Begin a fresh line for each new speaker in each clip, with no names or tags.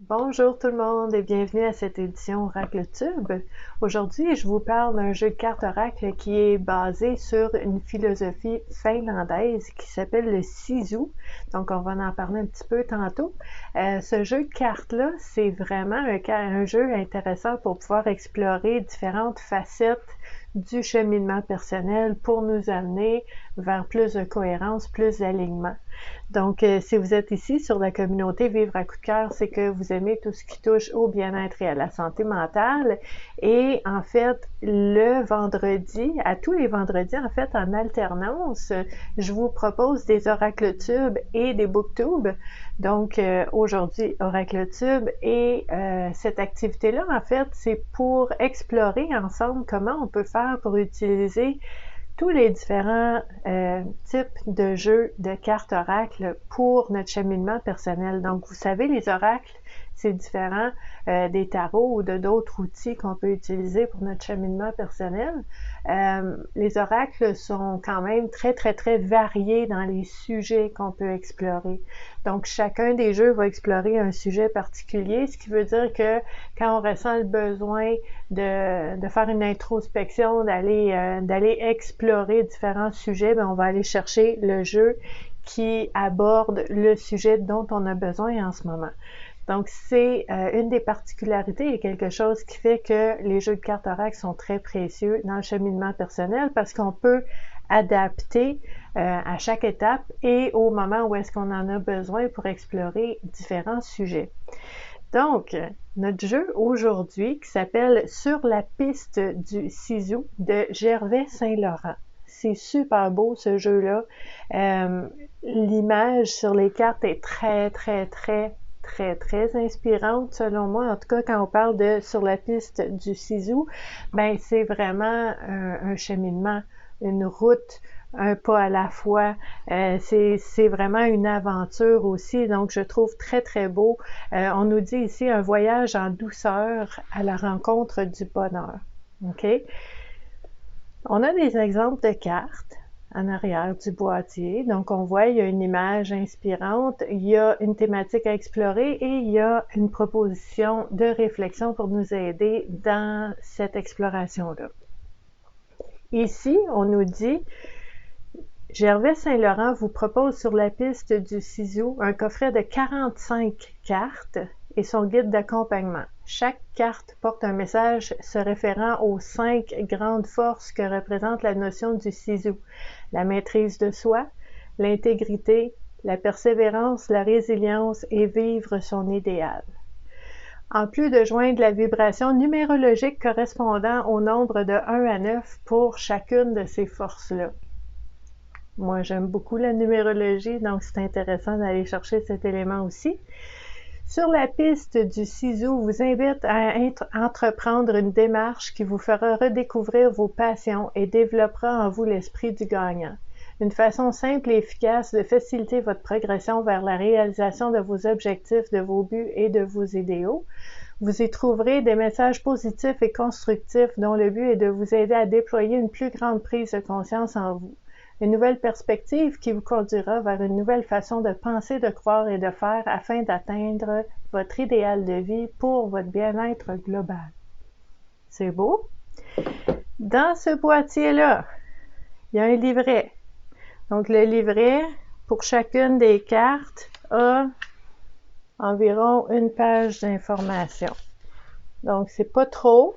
Bonjour tout le monde et bienvenue à cette édition Oracle Tube. Aujourd'hui, je vous parle d'un jeu de cartes Oracle qui est basé sur une philosophie finlandaise qui s'appelle le Sisu. Donc, on va en parler un petit peu tantôt. Ce jeu de cartes-là, c'est vraiment un jeu intéressant pour pouvoir explorer différentes facettes du cheminement personnel pour nous amener vers plus de cohérence, plus d'alignement. Donc, si vous êtes ici sur la communauté Vivre à coup de cœur, c'est que vous aimez tout ce qui touche au bien-être et à la santé mentale. Et en fait, le vendredi, à tous les vendredis, en fait, en alternance, je vous propose des oracles tubes et des booktubes. Donc, aujourd'hui, oracle tube. Et cette activité-là, en fait, c'est pour explorer ensemble comment on peut faire pour utiliser tous les différents types de jeux de cartes oracles pour notre cheminement personnel. Donc, vous savez, les oracles, c'est différent des tarots ou de d'autres outils qu'on peut utiliser pour notre cheminement personnel. Les oracles sont quand même très, très, très variés dans les sujets qu'on peut explorer. Donc, chacun des jeux va explorer un sujet particulier, ce qui veut dire que quand on ressent le besoin de faire une introspection, d'aller explorer différents sujets, bien, on va aller chercher le jeu qui aborde le sujet dont on a besoin en ce moment. Donc, c'est une des particularités et quelque chose qui fait que les jeux de cartes oracle sont très précieux dans le cheminement personnel parce qu'on peut adapter à chaque étape et au moment où est-ce qu'on en a besoin pour explorer différents sujets. Donc, notre jeu aujourd'hui qui s'appelle Sur la piste du Sisu de Gervais Saint-Laurent. C'est super beau ce jeu-là. L'image sur les cartes est très, très, très, très, très inspirante selon moi. En tout cas, quand on parle de Sur la piste du Sisu, ben c'est vraiment un cheminement, une route, un pas à la fois. C'est vraiment une aventure aussi, donc je trouve très très beau. On nous dit ici un voyage en douceur à la rencontre du bonheur. OK? On a des exemples de cartes en arrière du boîtier. Donc, on voit, il y a une image inspirante, il y a une thématique à explorer et il y a une proposition de réflexion pour nous aider dans cette exploration-là. Ici, on nous dit Gervais Saint-Laurent vous propose sur la piste du Sisu un coffret de 45 cartes et son guide d'accompagnement. Chaque carte porte un message se référant aux 5 grandes forces que représente la notion du Sisu. La maîtrise de soi, l'intégrité, la persévérance, la résilience et vivre son idéal. En plus de joindre la vibration numérologique correspondant au nombre de 1 à 9 pour chacune de ces forces-là. Moi, j'aime beaucoup la numérologie, donc c'est intéressant d'aller chercher cet élément aussi. Sur la piste du Sisu vous invite à entreprendre une démarche qui vous fera redécouvrir vos passions et développera en vous l'esprit du gagnant. Une façon simple et efficace de faciliter votre progression vers la réalisation de vos objectifs, de vos buts et de vos idéaux. Vous y trouverez des messages positifs et constructifs dont le but est de vous aider à déployer une plus grande prise de conscience en vous. Une nouvelle perspective qui vous conduira vers une nouvelle façon de penser, de croire et de faire afin d'atteindre votre idéal de vie pour votre bien-être global. C'est beau? Dans ce boîtier-là, il y a un livret. Donc, le livret, pour chacune des cartes, a environ une page d'information. Donc, c'est pas trop.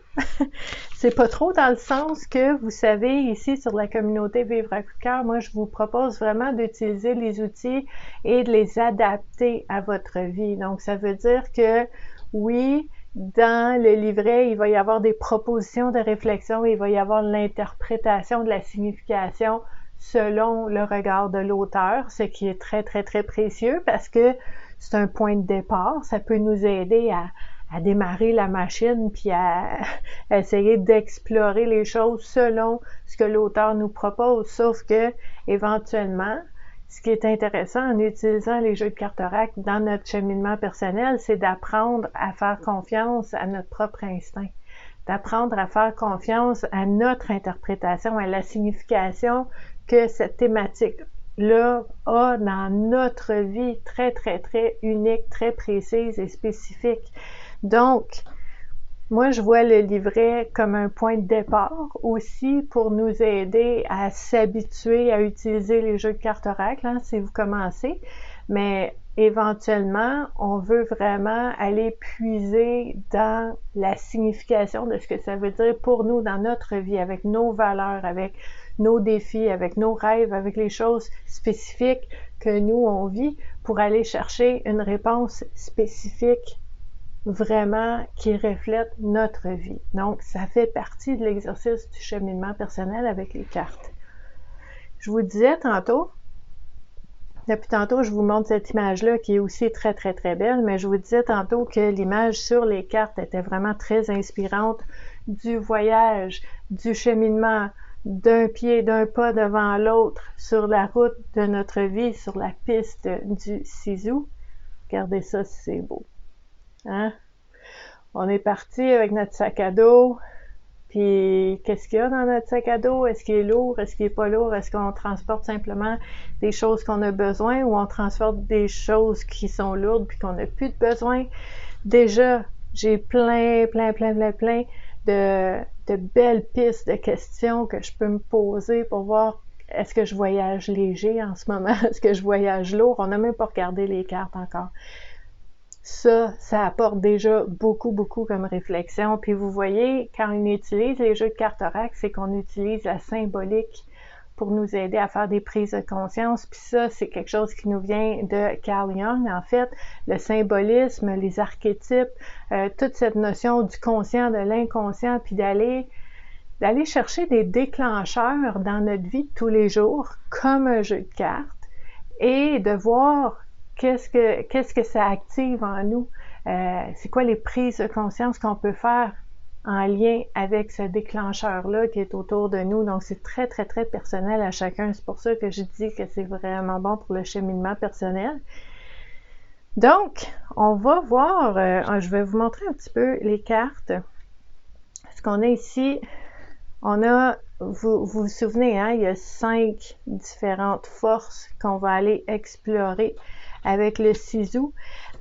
C'est pas trop dans le sens que, vous savez, ici sur la communauté Vivre à coup de cœur, moi, je vous propose vraiment d'utiliser les outils et de les adapter à votre vie. Donc, ça veut dire que, oui, dans le livret, il va y avoir des propositions de réflexion, il va y avoir l'interprétation de la signification selon le regard de l'auteur, ce qui est très, très, très précieux parce que c'est un point de départ. Ça peut nous aider à démarrer la machine puis à essayer d'explorer les choses selon ce que l'auteur nous propose. Sauf que, éventuellement, ce qui est intéressant en utilisant les jeux de cartes oracle dans notre cheminement personnel, c'est d'apprendre à faire confiance à notre propre instinct, d'apprendre à faire confiance à notre interprétation, à la signification que cette thématique là a dans notre vie très, très, très unique, très précise et spécifique. Donc, moi, je vois le livret comme un point de départ aussi pour nous aider à s'habituer à utiliser les jeux de cartes oracle, hein, si vous commencez. Mais éventuellement, on veut vraiment aller puiser dans la signification de ce que ça veut dire pour nous dans notre vie, avec nos valeurs, avec nos défis, avec nos rêves, avec les choses spécifiques que nous, on vit, pour aller chercher une réponse spécifique vraiment qui reflète notre vie. Donc, ça fait partie de l'exercice du cheminement personnel avec les cartes. Je vous disais tantôt, depuis tantôt, je vous montre cette image-là qui est aussi très, très, très belle, mais je vous disais tantôt que l'image sur les cartes était vraiment très inspirante du voyage, du cheminement, d'un pied, d'un pas devant l'autre sur la route de notre vie, sur la piste du Sisu. Regardez ça, c'est beau. Hein? On est parti avec notre sac à dos, puis qu'est-ce qu'il y a dans notre sac à dos? Est-ce qu'il est lourd? Est-ce qu'il est pas lourd? Est-ce qu'on transporte simplement des choses qu'on a besoin ou on transporte des choses qui sont lourdes puis qu'on n'a plus de besoin? Déjà, j'ai plein de belles pistes de questions que je peux me poser pour voir est-ce que je voyage léger en ce moment? Est-ce que je voyage lourd? On n'a même pas regardé les cartes encore. Ça apporte déjà beaucoup comme réflexion. Puis vous voyez, quand on utilise les jeux de cartes oracle, c'est qu'on utilise la symbolique pour nous aider à faire des prises de conscience. Puis ça, c'est quelque chose qui nous vient de Carl Jung, en fait. Le symbolisme, les archétypes, toute cette notion du conscient, de l'inconscient, puis d'aller chercher des déclencheurs dans notre vie de tous les jours, comme un jeu de cartes, et de voir qu'est-ce que ça active en nous? C'est quoi les prises de conscience qu'on peut faire en lien avec ce déclencheur-là qui est autour de nous? Donc, c'est très, très, très personnel à chacun. C'est pour ça que je dis que c'est vraiment bon pour le cheminement personnel. Donc, on va voir, je vais vous montrer un petit peu les cartes. Ce qu'on a ici, on a, vous vous souvenez, hein, il y a 5 différentes forces qu'on va aller explorer avec le Sisu.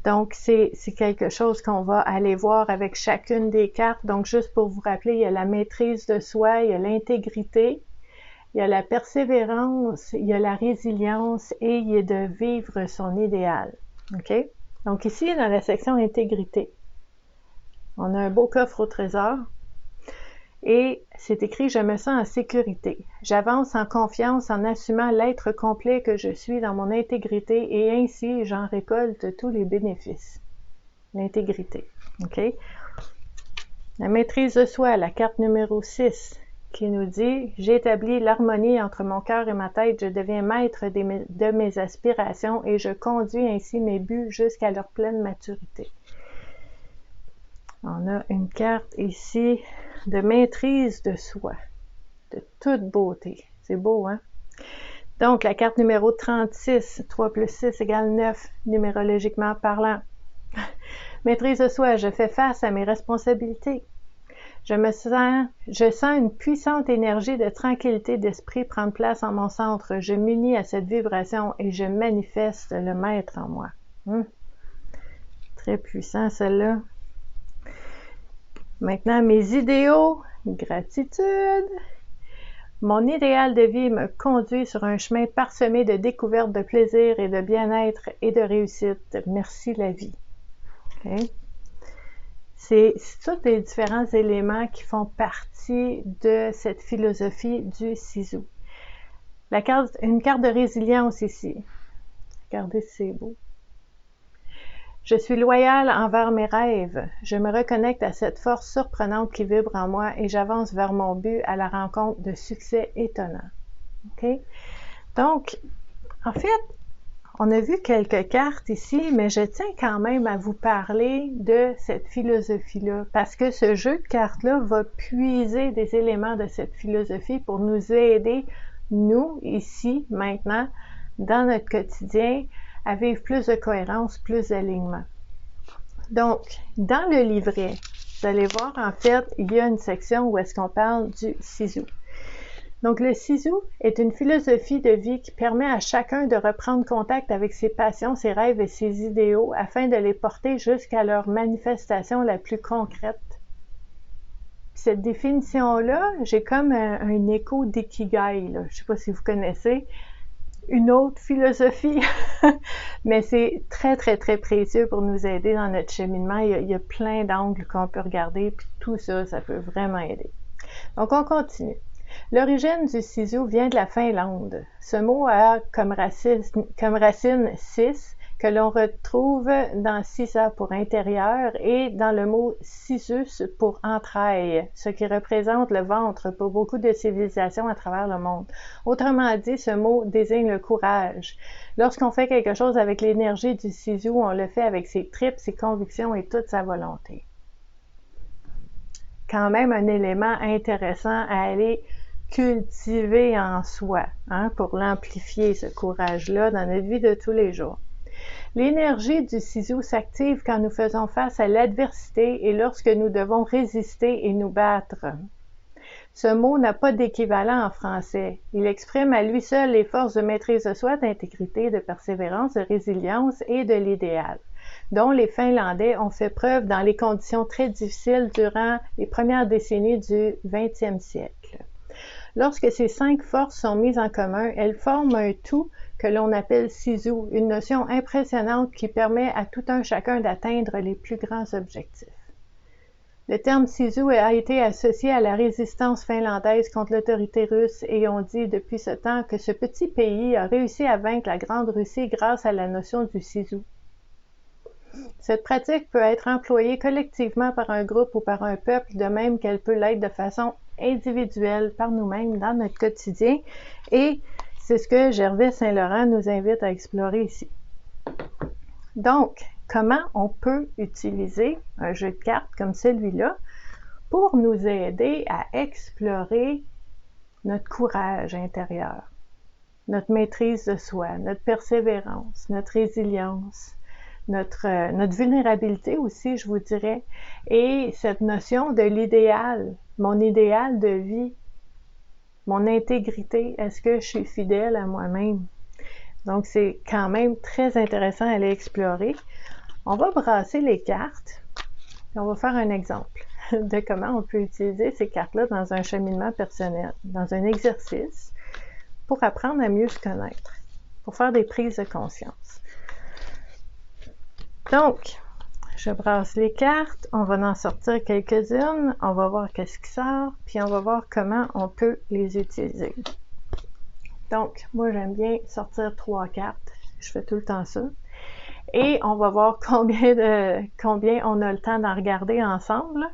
Donc, c'est quelque chose qu'on va aller voir avec chacune des cartes. Donc, juste pour vous rappeler, il y a la maîtrise de soi, il y a l'intégrité, il y a la persévérance, il y a la résilience et il y a de vivre son idéal. OK? Donc, ici, dans la section intégrité, on a un beau coffre au trésor. Et c'est écrit « Je me sens en sécurité. J'avance en confiance en assumant l'être complet que je suis dans mon intégrité et ainsi j'en récolte tous les bénéfices. » L'intégrité. OK? La maîtrise de soi, la carte numéro 6, qui nous dit « J'établis l'harmonie entre mon cœur et ma tête. Je deviens maître de mes aspirations et je conduis ainsi mes buts jusqu'à leur pleine maturité. » On a une carte ici de maîtrise de soi, de toute beauté. C'est beau, hein? Donc, la carte numéro 36, 3 plus 6 égale 9, numérologiquement parlant. Maîtrise de soi, je fais face à mes responsabilités. Je sens une puissante énergie de tranquillité d'esprit prendre place en mon centre. Je m'unis à cette vibration et je manifeste le maître en moi. Très puissant, celle-là. Maintenant, mes idéaux, gratitude. Mon idéal de vie me conduit sur un chemin parsemé de découvertes, de plaisir et de bien-être et de réussite. Merci la vie. Okay? C'est tous des différents éléments qui font partie de cette philosophie du Sisu. Une carte de résilience ici. Regardez, c'est beau. Je suis loyale envers mes rêves. Je me reconnecte à cette force surprenante qui vibre en moi et j'avance vers mon but à la rencontre de succès étonnants. OK? Donc, en fait, on a vu quelques cartes ici, mais je tiens quand même à vous parler de cette philosophie-là, parce que ce jeu de cartes-là va puiser des éléments de cette philosophie pour nous aider, nous, ici, maintenant, dans notre quotidien, à vivre plus de cohérence, plus d'alignement. Donc, dans le livret, vous allez voir, en fait, il y a une section où est-ce qu'on parle du Sisu. Donc, le Sisu est une philosophie de vie qui permet à chacun de reprendre contact avec ses passions, ses rêves et ses idéaux afin de les porter jusqu'à leur manifestation la plus concrète. Cette définition-là, j'ai comme un écho d'ikigai, là. Je ne sais pas si vous connaissez une autre philosophie, mais c'est très, très, très précieux pour nous aider dans notre cheminement. Il y a plein d'angles qu'on peut regarder, puis tout ça, ça peut vraiment aider. Donc, on continue. L'origine du Sisu vient de la Finlande. Ce mot a comme racine sis, que l'on retrouve dans sisa pour intérieur et dans le mot sisus pour entrailles, ce qui représente le ventre pour beaucoup de civilisations à travers le monde. Autrement dit, ce mot désigne le courage. Lorsqu'on fait quelque chose avec l'énergie du Sisu, on le fait avec ses tripes, ses convictions et toute sa volonté. Quand même un élément intéressant à aller cultiver en soi, pour l'amplifier, ce courage-là, dans notre vie de tous les jours. L'énergie du Sisu s'active quand nous faisons face à l'adversité et lorsque nous devons résister et nous battre. Ce mot n'a pas d'équivalent en français. Il exprime à lui seul les forces de maîtrise de soi, d'intégrité, de persévérance, de résilience et de l'idéal, dont les Finlandais ont fait preuve dans les conditions très difficiles durant les premières décennies du 20e siècle. Lorsque ces 5 forces sont mises en commun, elles forment un tout que l'on appelle Sisu, une notion impressionnante qui permet à tout un chacun d'atteindre les plus grands objectifs. Le terme Sisu a été associé à la résistance finlandaise contre l'autorité russe et on dit depuis ce temps que ce petit pays a réussi à vaincre la Grande Russie grâce à la notion du Sisu. Cette pratique peut être employée collectivement par un groupe ou par un peuple, de même qu'elle peut l'être de façon individuelle par nous-mêmes dans notre quotidien, et c'est ce que Gervais Saint-Laurent nous invite à explorer ici. Donc, comment on peut utiliser un jeu de cartes comme celui-là pour nous aider à explorer notre courage intérieur, notre maîtrise de soi, notre persévérance, notre résilience, notre vulnérabilité aussi, je vous dirais, et cette notion de l'idéal, mon idéal de vie, mon intégrité, est-ce que je suis fidèle à moi-même? Donc, c'est quand même très intéressant à aller explorer. On va brasser les cartes, et on va faire un exemple de comment on peut utiliser ces cartes-là dans un cheminement personnel, dans un exercice, pour apprendre à mieux se connaître, pour faire des prises de conscience. Donc, je brasse les cartes, on va en sortir quelques-unes, on va voir qu'est-ce qui sort, puis on va voir comment on peut les utiliser. Donc, moi j'aime bien sortir 3 cartes, je fais tout le temps ça. Et on va voir combien on a le temps d'en regarder ensemble.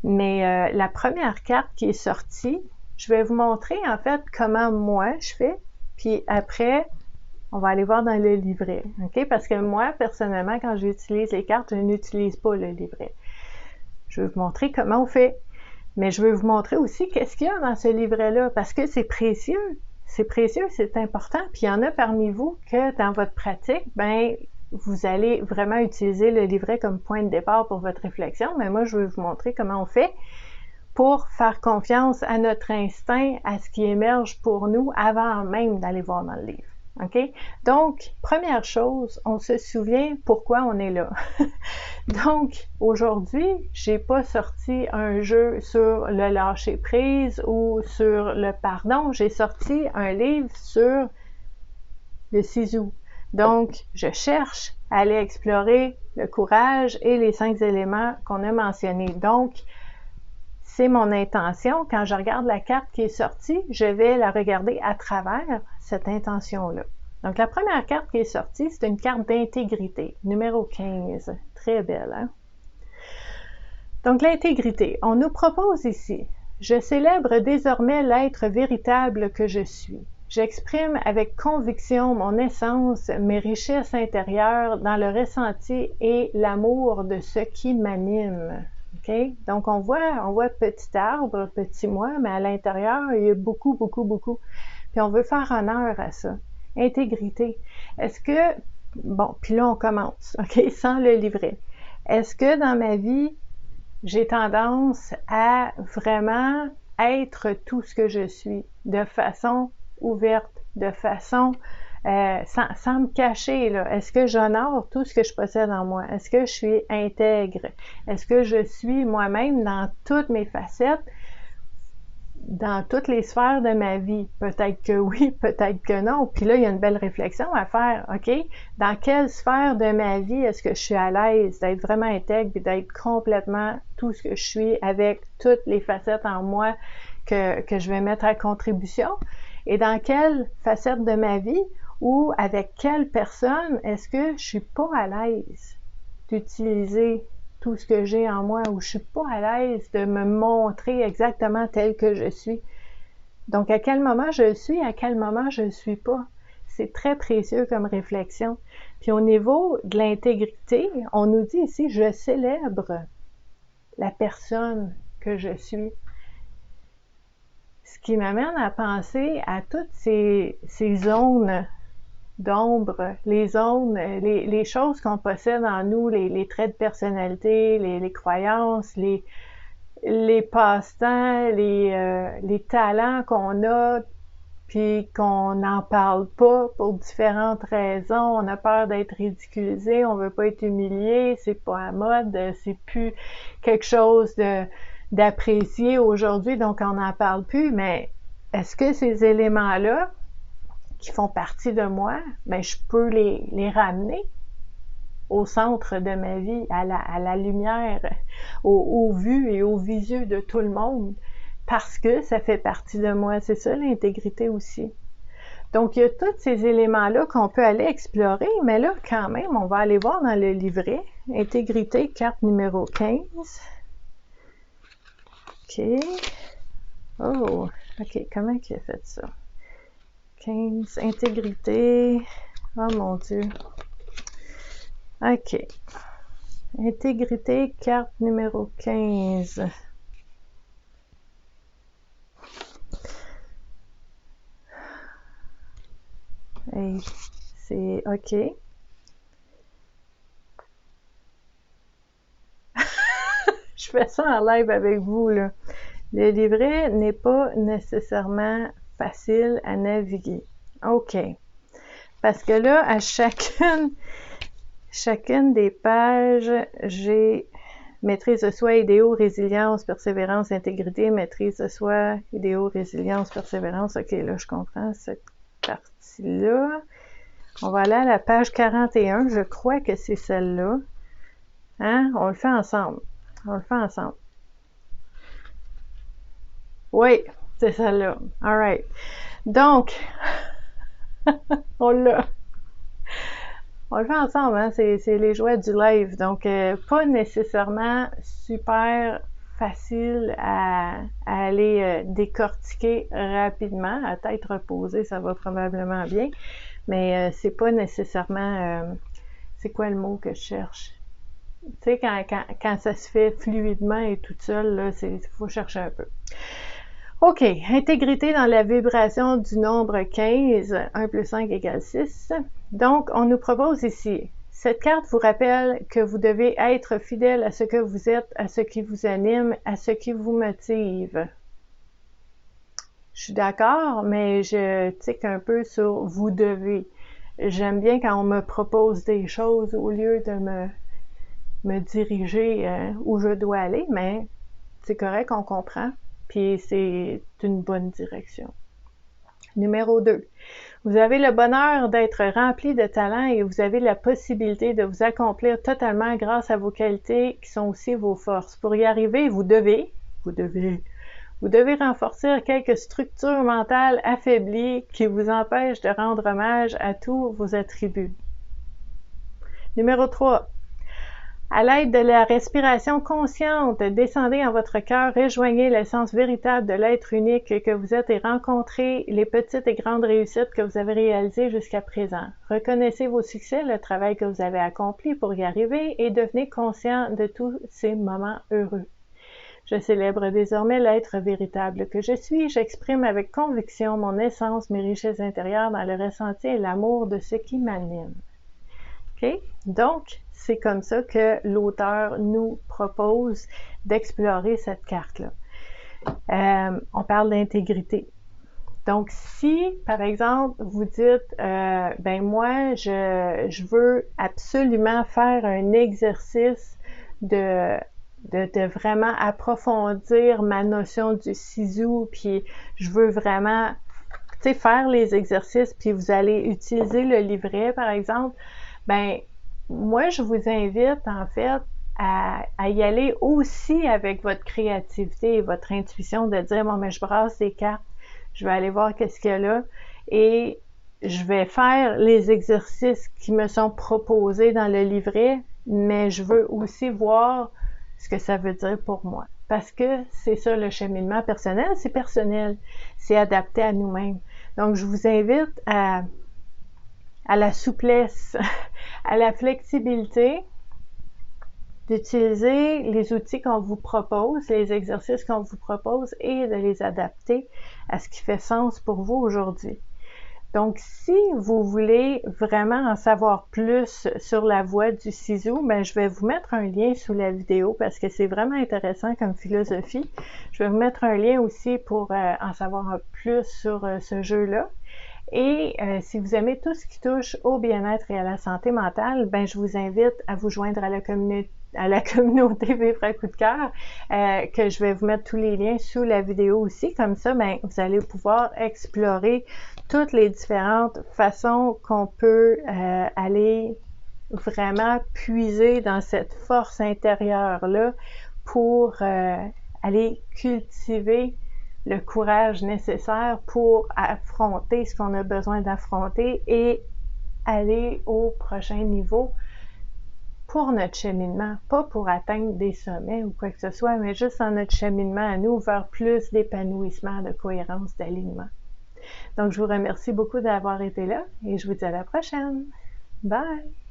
Mais la première carte qui est sortie, je vais vous montrer en fait comment moi je fais, puis après, on va aller voir dans le livret, ok? Parce que moi, personnellement, quand j'utilise les cartes, je n'utilise pas le livret. Je vais vous montrer comment on fait. Mais je vais vous montrer aussi qu'est-ce qu'il y a dans ce livret-là, parce que c'est précieux. C'est précieux, c'est important. Puis il y en a parmi vous que dans votre pratique, vous allez vraiment utiliser le livret comme point de départ pour votre réflexion. Mais moi, je vais vous montrer comment on fait pour faire confiance à notre instinct, à ce qui émerge pour nous avant même d'aller voir dans le livre. OK? Donc, première chose, on se souvient pourquoi on est là. Donc, aujourd'hui, j'ai pas sorti un jeu sur le lâcher-prise ou sur le pardon, j'ai sorti un livre sur le Sisu. Donc, je cherche à aller explorer le courage et les 5 éléments qu'on a mentionnés. Donc, c'est mon intention. Quand je regarde la carte qui est sortie, je vais la regarder à travers cette intention-là. Donc, la première carte qui est sortie, c'est une carte d'intégrité, numéro 15. Très belle, hein? Donc, l'intégrité. On nous propose ici, je célèbre désormais l'être véritable que je suis. J'exprime avec conviction mon essence, mes richesses intérieures dans le ressenti et l'amour de ce qui m'anime. Okay? Donc, on voit petit arbre, petit moi, mais à l'intérieur, il y a beaucoup, beaucoup, beaucoup. Puis, on veut faire honneur à ça. Intégrité. Est-ce que, bon, puis là, on commence, OK, sans le livret. Est-ce que dans ma vie, j'ai tendance à vraiment être tout ce que je suis, de façon ouverte, de façon sans me cacher, là. Est-ce que j'honore tout ce que je possède en moi? Est-ce que je suis intègre? Est-ce que je suis moi-même dans toutes mes facettes, dans toutes les sphères de ma vie? Peut-être que oui, peut-être que non. Puis là, il y a une belle réflexion à faire, OK? Dans quelle sphère de ma vie est-ce que je suis à l'aise d'être vraiment intègre et d'être complètement tout ce que je suis avec toutes les facettes en moi que je vais mettre à contribution? Et dans quelle facette de ma vie ou avec quelle personne est-ce que je suis pas à l'aise d'utiliser tout ce que j'ai en moi, ou je suis pas à l'aise de me montrer exactement tel que je suis. Donc, à quel moment je suis, à quel moment je ne suis pas. C'est très précieux comme réflexion. Puis au niveau de l'intégrité, on nous dit ici, je célèbre la personne que je suis. Ce qui m'amène à penser à toutes ces zones d'ombre, les zones, les choses qu'on possède en nous, les traits de personnalité, les croyances, les passe-temps, les talents qu'on a, puis qu'on n'en parle pas pour différentes raisons. On a peur d'être ridiculisé, on veut pas être humilié, c'est pas à mode, c'est plus quelque chose d'apprécié aujourd'hui, donc on n'en parle plus. Mais est-ce que ces éléments-là qui font partie de moi, ben je peux les ramener au centre de ma vie, à la lumière, au vu et au visu de tout le monde, parce que ça fait partie de moi. C'est ça l'intégrité aussi. Donc, il y a tous ces éléments-là qu'on peut aller explorer, mais là, quand même, on va aller voir dans le livret. Intégrité, carte numéro 15. OK. Oh, OK. Comment il a fait ça? 15. Intégrité. Oh mon Dieu. OK. Intégrité, carte numéro 15. Hey, c'est OK. Je fais ça en live avec vous, là. Le livret n'est pas nécessairement facile à naviguer. OK. Parce que là, à chacune des pages, j'ai maîtrise de soi, idéaux, résilience, persévérance, intégrité, maîtrise de soi, idéaux, résilience, persévérance. OK, là, je comprends cette partie-là. On va aller à la page 41. Je crois que c'est celle-là. Hein? On le fait ensemble. On le fait ensemble. Oui, c'est celle-là. All right. Donc, on l'a. On le fait ensemble, hein? C'est les joies du live. Donc, pas nécessairement super facile à aller décortiquer rapidement. À tête reposée, ça va probablement bien. Mais c'est pas nécessairement... c'est quoi le mot que je cherche? Tu sais, quand ça se fait fluidement et tout seul, là, faut chercher un peu. OK. Intégrité dans la vibration du nombre 15. 1 plus 5 égale 6. Donc, on nous propose ici, cette carte vous rappelle que vous devez être fidèle à ce que vous êtes, à ce qui vous anime, à ce qui vous motive. Je suis d'accord, mais je tique un peu sur « vous devez ». J'aime bien quand on me propose des choses au lieu de me diriger où je dois aller, mais c'est correct, on comprend, puis c'est une bonne direction. Numéro 2. Vous avez le bonheur d'être rempli de talent et vous avez la possibilité de vous accomplir totalement grâce à vos qualités qui sont aussi vos forces. Pour y arriver, vous devez renforcer quelques structures mentales affaiblies qui vous empêchent de rendre hommage à tous vos attributs. Numéro 3. À l'aide de la respiration consciente, descendez en votre cœur, rejoignez l'essence véritable de l'être unique que vous êtes et rencontrez les petites et grandes réussites que vous avez réalisées jusqu'à présent. Reconnaissez vos succès, le travail que vous avez accompli pour y arriver et devenez conscient de tous ces moments heureux. Je célèbre désormais l'être véritable que je suis. J'exprime avec conviction mon essence, mes richesses intérieures dans le ressenti et l'amour de ce qui m'anime. OK? Donc, c'est comme ça que l'auteur nous propose d'explorer cette carte-là. on parle d'intégrité. Donc, si, par exemple, vous dites, ben moi, je veux absolument faire un exercice de vraiment approfondir ma notion du sisu, puis je veux vraiment, tu sais, faire les exercices, puis vous allez utiliser le livret, par exemple, ben moi, je vous invite, en fait, à y aller aussi avec votre créativité et votre intuition, de dire, bon, mais je brasse des cartes, je vais aller voir qu'est-ce qu'il y a là et je vais faire les exercices qui me sont proposés dans le livret, mais je veux aussi voir ce que ça veut dire pour moi. Parce que c'est ça le cheminement personnel, c'est personnel, c'est adapté à nous-mêmes. Donc, je vous invite à la souplesse, à la flexibilité, d'utiliser les outils qu'on vous propose, les exercices qu'on vous propose et de les adapter à ce qui fait sens pour vous aujourd'hui. Donc, si vous voulez vraiment en savoir plus sur la voie du sisu, ben, je vais vous mettre un lien sous la vidéo parce que c'est vraiment intéressant comme philosophie. Je vais vous mettre un lien aussi pour en savoir plus sur ce jeu-là. Et si vous aimez tout ce qui touche au bien-être et à la santé mentale, ben, je vous invite à vous joindre à la communauté Vivre à coup de cœur, que je vais vous mettre tous les liens sous la vidéo aussi. Comme ça, ben, vous allez pouvoir explorer toutes les différentes façons qu'on peut aller vraiment puiser dans cette force intérieure-là pour aller cultiver le courage nécessaire pour affronter ce qu'on a besoin d'affronter et aller au prochain niveau pour notre cheminement, pas pour atteindre des sommets ou quoi que ce soit, mais juste dans notre cheminement à nous vers plus d'épanouissement, de cohérence, d'alignement. Donc, je vous remercie beaucoup d'avoir été là et je vous dis à la prochaine. Bye!